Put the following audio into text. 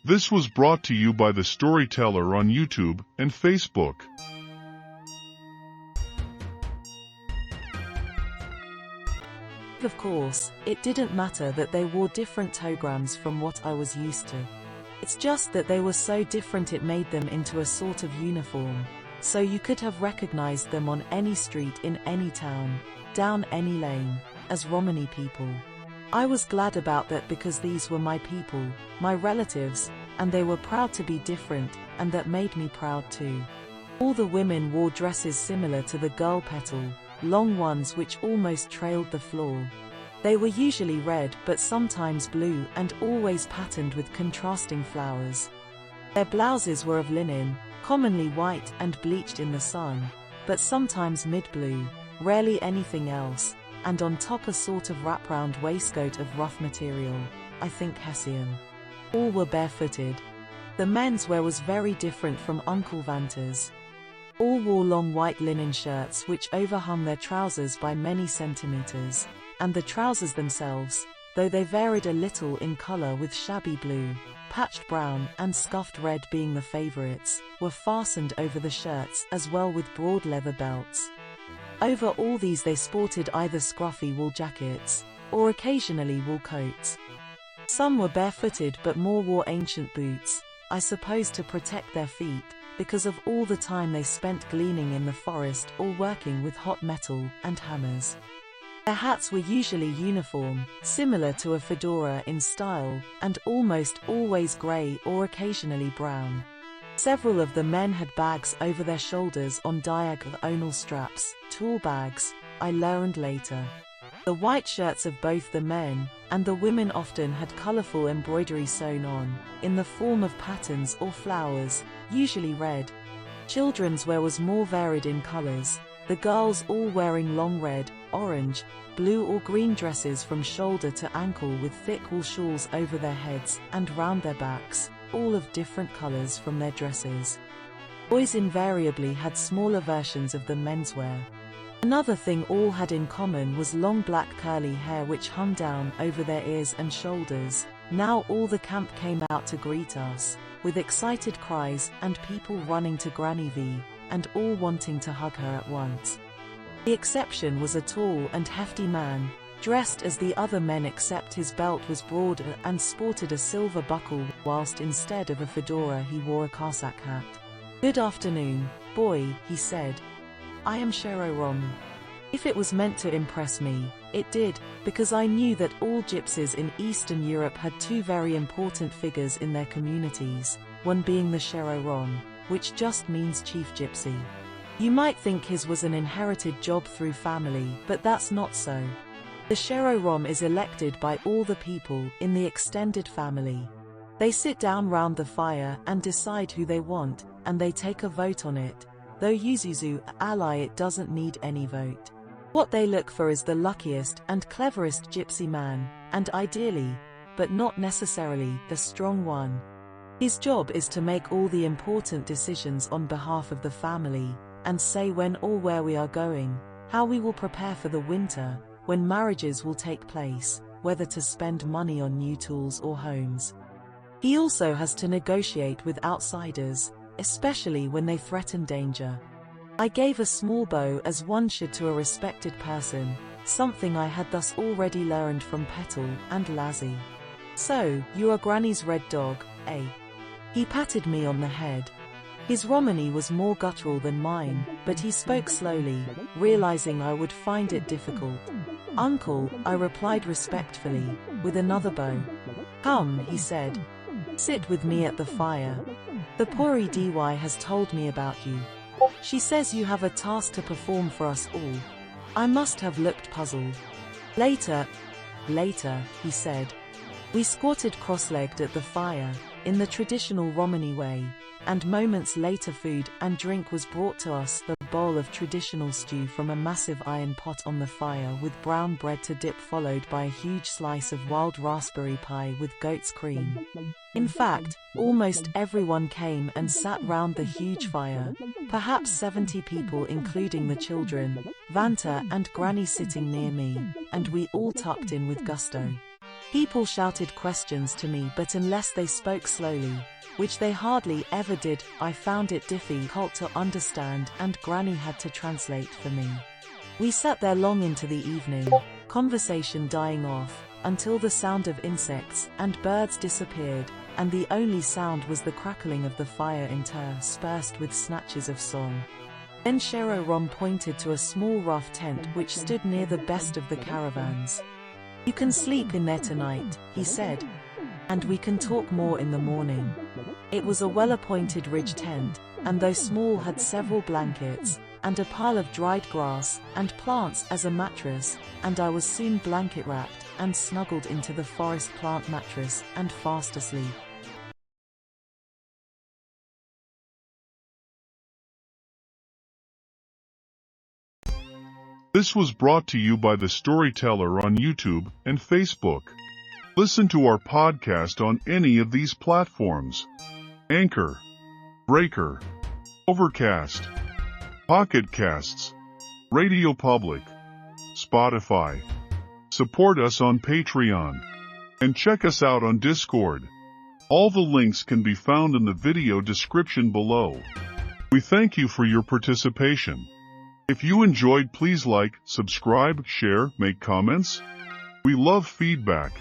This was brought to you by the Storyteller on YouTube and Facebook. Of course, it didn't matter that they wore different tograms from what I was used to. It's just that they were so different it made them into a sort of uniform, so you could have recognized them on any street in any town, down any lane, as Romani people. I was glad about that because these were my people, my relatives, and they were proud to be different, and that made me proud too. All the women wore dresses similar to the girl petal, long ones which almost trailed the floor. They were usually red but sometimes blue and always patterned with contrasting flowers. Their blouses were of linen, commonly white and bleached in the sun, but sometimes mid-blue, rarely anything else, and on top a sort of wraparound waistcoat of rough material, I think Hessian. All were barefooted. The menswear was very different from Uncle Vanta's. All wore long white linen shirts which overhung their trousers by many centimeters, and the trousers themselves, though they varied a little in color with shabby blue, patched brown and scuffed red being the favorites, were fastened over the shirts as well with broad leather belts. Over all these they sported either scruffy wool jackets, or occasionally wool coats. Some were barefooted but more wore ancient boots, I suppose to protect their feet, because of all the time they spent gleaning in the forest or working with hot metal and hammers. Their hats were usually uniform, similar to a fedora in style, and almost always grey or occasionally brown. Several of the men had bags over their shoulders on diagonal straps, tool bags, I learned later. The white shirts of both the men and the women often had colourful embroidery sewn on, in the form of patterns or flowers, usually red. Children's wear was more varied in colours, the girls all wearing long red, orange, blue or green dresses from shoulder to ankle with thick wool shawls over their heads and round their backs, all of different colours from their dresses. Boys invariably had smaller versions of the menswear. Another thing all had in common was long black curly hair which hung down over their ears and shoulders. Now all the camp came out to greet us, with excited cries and people running to Granny V, and all wanting to hug her at once. The exception was a tall and hefty man, dressed as the other men except his belt was broader and sported a silver buckle whilst instead of a fedora he wore a Cossack hat. "Good afternoon, boy," he said. "I am Shero Rom." If it was meant to impress me, it did, because I knew that all gypsies in Eastern Europe had two very important figures in their communities, one being the Shero Rom, which just means chief gypsy. You might think his was an inherited job through family, but that's not so. The Shero Rom is elected by all the people in the extended family. They sit down round the fire and decide who they want, and they take a vote on it. Though Yuzuzu ally it doesn't need any vote. What they look for is the luckiest and cleverest gypsy man, and ideally, but not necessarily, the strong one. His job is to make all the important decisions on behalf of the family, and say when or where we are going, how we will prepare for the winter, when marriages will take place, whether to spend money on new tools or homes. He also has to negotiate with outsiders, especially when they threaten danger. I gave a small bow as one should to a respected person, something I had thus already learned from Petal and Lassie. "So, you are Granny's red dog, eh?" He patted me on the head. His Romany was more guttural than mine, but he spoke slowly, realizing I would find it difficult. "Uncle," I replied respectfully, with another bow. "Come," he said. "Sit with me at the fire. The Puri Dy has told me about you. She says you have a task to perform for us all." I must have looked puzzled. Later, he said. We squatted cross-legged at the fire, in the traditional Romani way, and moments later food and drink was brought to us, a bowl of traditional stew from a massive iron pot on the fire with brown bread to dip, followed by a huge slice of wild raspberry pie with goat's cream. In fact, almost everyone came and sat round the huge fire, perhaps 70 people including the children, Vanta and Granny sitting near me, and we all tucked in with gusto. People shouted questions to me, but unless they spoke slowly, which they hardly ever did, I found it difficult to understand, and Granny had to translate for me. We sat there long into the evening, conversation dying off, until the sound of insects and birds disappeared, and the only sound was the crackling of the fire interspersed with snatches of song. Then Rom pointed to a small rough tent which stood near the best of the caravans. "You can sleep in there tonight," he said, "and we can talk more in the morning." It was a well-appointed ridge tent, and though small had several blankets, and a pile of dried grass and plants as a mattress, and I was soon blanket-wrapped and snuggled into the forest plant mattress and fast asleep. This was brought to you by the Storyteller on YouTube and Facebook. Listen to our podcast on any of these platforms: Anchor, Breaker, Overcast, Pocket Casts, RadioPublic, Spotify. Support us on Patreon. And check us out on Discord. All the links can be found in the video description below. We thank you for your participation. If you enjoyed, please like, subscribe, share, make comments. We love feedback.